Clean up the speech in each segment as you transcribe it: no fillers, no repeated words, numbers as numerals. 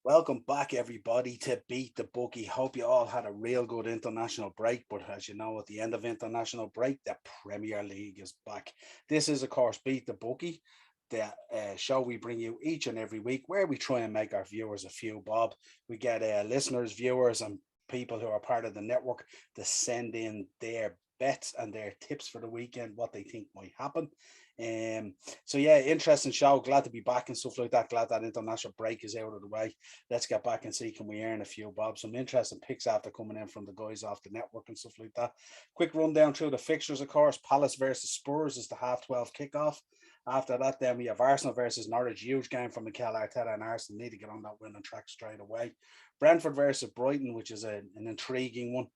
Welcome back, everybody, to Beat the Bookie. Hope you all had a real good international break. But as you know, at the end of international break, the Premier League is back. This is, of course, Beat the Bookie, the show we bring you each and every week, where we try and make our viewers a few bob. We get listeners, viewers, and people who are part of the network to send in their bets and their tips for the weekend, what they think might happen. Um, so yeah, interesting show. Glad to be back and stuff like that. Glad that international break is out of the way. Let's get back and see can we earn a few bob. Some interesting picks after coming in from the guys off the network and stuff like that. Quick rundown through the fixtures, of course. Palace versus Spurs is the 12:30 kickoff. After that, then we have Arsenal versus Norwich. Huge game from Mikel Arteta, and Arsenal need to get on that winning track straight away. Brentford versus Brighton, which is an intriguing one.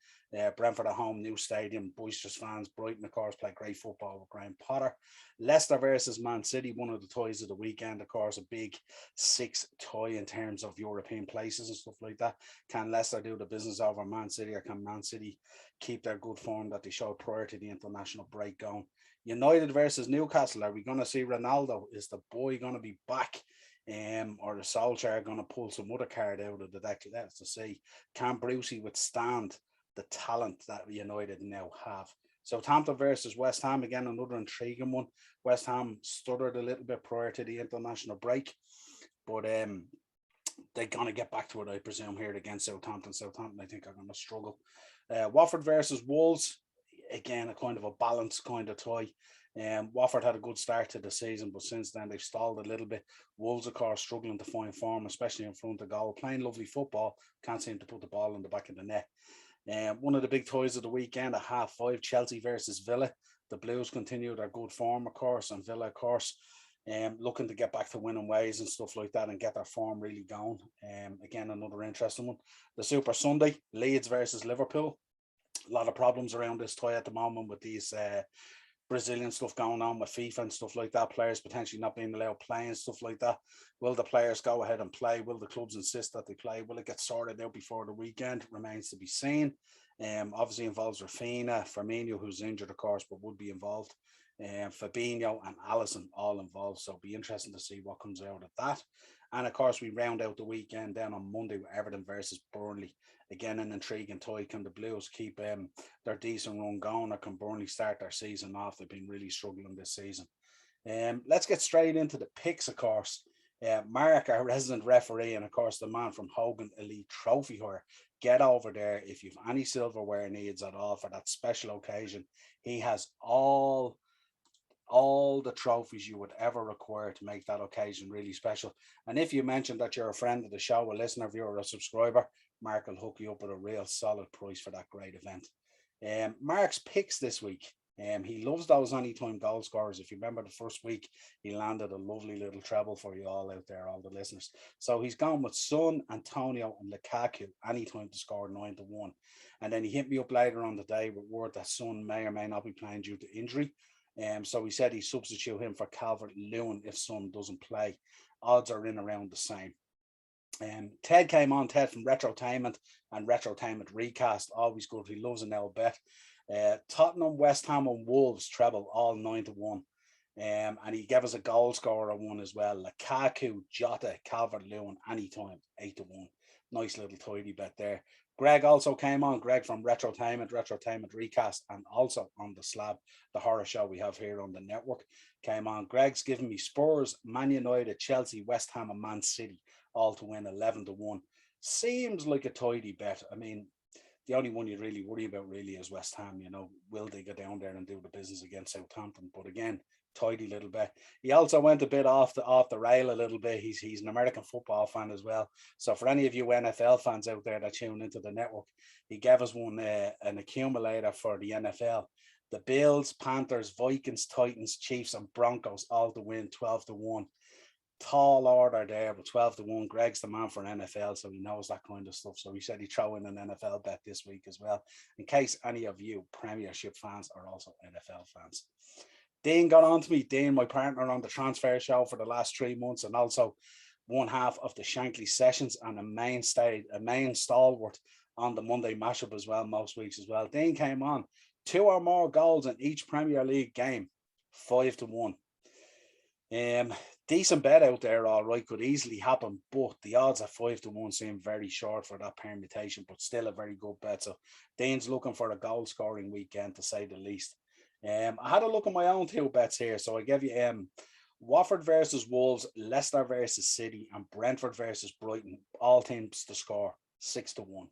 Brentford at home, new stadium, boisterous fans. Brighton, of course, play great football with Graham Potter. Leicester versus Man City, one of the toys of the weekend, of course, a big six toy in terms of European places and stuff like that. Can Leicester do the business over Man City, or can Man City keep their good form that they showed prior to the international break going? United versus Newcastle, are we going to see Ronaldo? Is the boy going to be back? Or the Solskjaer going to pull some other card out of the deck? Let's see. Can Brucey withstand the talent that United now have? Southampton versus West Ham, again, another intriguing one. West Ham stuttered a little bit prior to the international break, but they're going to get back to it, I presume, here against Southampton. Southampton, I think, are going to struggle. Watford versus Wolves, again, a kind of a balanced kind of tie. Watford had a good start to the season, but since then they've stalled a little bit. Wolves, of course, struggling to find form, especially in front of goal. Playing lovely football, can't seem to put the ball in the back of the net. One of the big toys of the weekend at 5:30, Chelsea versus Villa. The Blues continue their good form, of course, and Villa, of course, looking to get back to winning ways and stuff like that and get their form really going. Again, another interesting one. The Super Sunday, Leeds versus Liverpool. A lot of problems around this tie at the moment with these Brazilian stuff going on with FIFA and stuff like that. Players potentially not being allowed to play and stuff like that. Will the players go ahead and play? Will the clubs insist that they play? Will it get sorted out before the weekend? Remains to be seen. Obviously involves Rafinha, Firmino, who's injured, of course, but would be involved. Fabinho and Alisson all involved. So it'll be interesting to see what comes out of that. And of course, we round out the weekend down on Monday with Everton versus Burnley. Again, an intriguing tie. Can the Blues keep their decent run going, or can Burnley start their season off? They've been really struggling this season. Let's get straight into the picks, of course. Mark, our resident referee, and of course the man from Hogan Elite Trophy Hire. Get over there if you've any silverware needs at all for that special occasion. He has all the trophies you would ever require to make that occasion really special. And if you mention that you're a friend of the show, a listener, viewer, or a subscriber, Mark will hook you up with a real solid price for that great event. Mark's picks this week. He loves those anytime goal scorers. If you remember the first week, he landed a lovely little treble for you all out there, all the listeners. So he's gone with Son, Antonio, and Lukaku anytime to score 9-1. And then he hit me up later on the day with word that Son may or may not be playing due to injury. So he said he substitute him for Calvert Lewin if Son doesn't play. Odds are in around the same. Ted came on, Ted from Retrotainment and Retrotainment Recast. Always good. He loves an L bet. Tottenham, West Ham, and Wolves treble all 9-1. And he gave us a goal scorer one as well. Lukaku, Jota, Calvert Lewin, anytime, 8-1. Nice little tidy bet there. Greg also came on. Greg from Retrotainment Recast, and also on the Slab, the horror show we have here on the network, came on. Greg's giving me Spurs, Man United, Chelsea, West Ham, and Man City all to win 11-1. Seems like a tidy bet. I mean, the only one you really worry about really is West Ham. You know, will they go down there and do the business against Southampton? But again, tidy little bit. He also went a bit off the rail a little bit. He's an American football fan as well. So for any of you NFL fans out there that tune into the network, he gave us one an accumulator for the NFL. The Bills, Panthers, Vikings, Titans, Chiefs, and Broncos all to win 12-1. Tall order there, but 12-1. Greg's the man for an NFL, so he knows that kind of stuff. So he said he'd throw in an NFL bet this week as well, in case any of you Premiership fans are also NFL fans. Dean got on to me. Dean, my partner on the transfer show for the last 3 months, and also one half of the Shankly sessions, and a main stalwart on the Monday mashup as well, most weeks as well. Dean came on. 2 or more goals in each Premier League game, 5-1. decent bet out there, all right, could easily happen, but the odds at 5-1 seem very short for that permutation, but still a very good bet. So Dean's looking for a goal scoring weekend, to say the least. I had a look at my own two bets here. So I gave you Watford versus Wolves, Leicester versus City, and Brentford versus Brighton. All teams to score 6-1.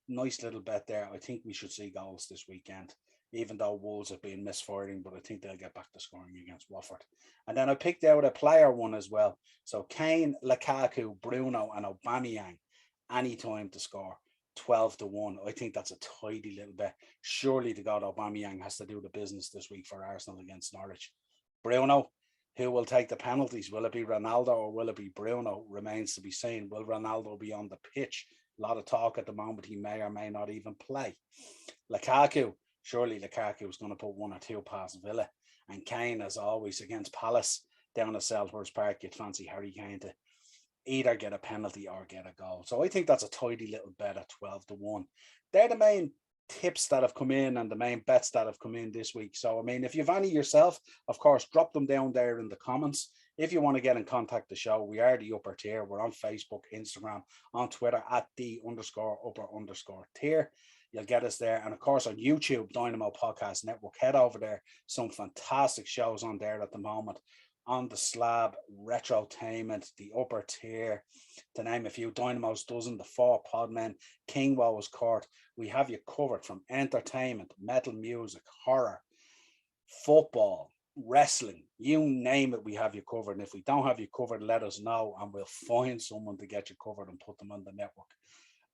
Nice little bet there. I think we should see goals this weekend, even though Wolves have been misfiring, but I think they'll get back to scoring against Watford. And then I picked out a player one as well. So Kane, Lukaku, Bruno, and Aubameyang, anytime to score 12-1. I think that's a tidy little bit. Surely to God, Aubameyang has to do the business this week for Arsenal against Norwich. Bruno, who will take the penalties? Will it be Ronaldo or will it be Bruno? Remains to be seen. Will Ronaldo be on the pitch? A lot of talk at the moment. He may or may not even play. Lukaku, surely Lukaku is going to put one or two past Villa. And Kane, as always, against Palace down at Selhurst Park, you'd fancy Harry Kane to either get a penalty or get a goal. So I think that's a tidy little bet at 12-1. They're the main tips that have come in and the main bets that have come in this week. So, I mean, if you've any yourself, of course, drop them down there in the comments. If you want to get in contact the show, we are the upper tier. We're on Facebook, Instagram, on Twitter at the_upper_tier. You'll get us there. And of course, on YouTube, Dynamo Podcast Network, head over there. Some fantastic shows on there at the moment. On the Slab, Retrotainment, the Upper Tier, to name a few. Dynamo's Dozen, the Four Podmen, King Woe's Court. We have you covered from entertainment, metal music, horror, football, wrestling, you name it, we have you covered. And if we don't have you covered, let us know and we'll find someone to get you covered and put them on the network.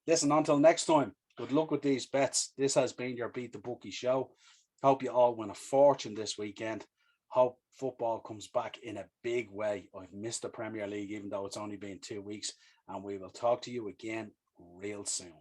Listen, until next time, good luck with these bets. This has been your Beat the Bookie show. Hope you all win a fortune this weekend. Hope football comes back in a big way. I've missed the Premier League, even though it's only been 2 weeks, and we will talk to you again real soon.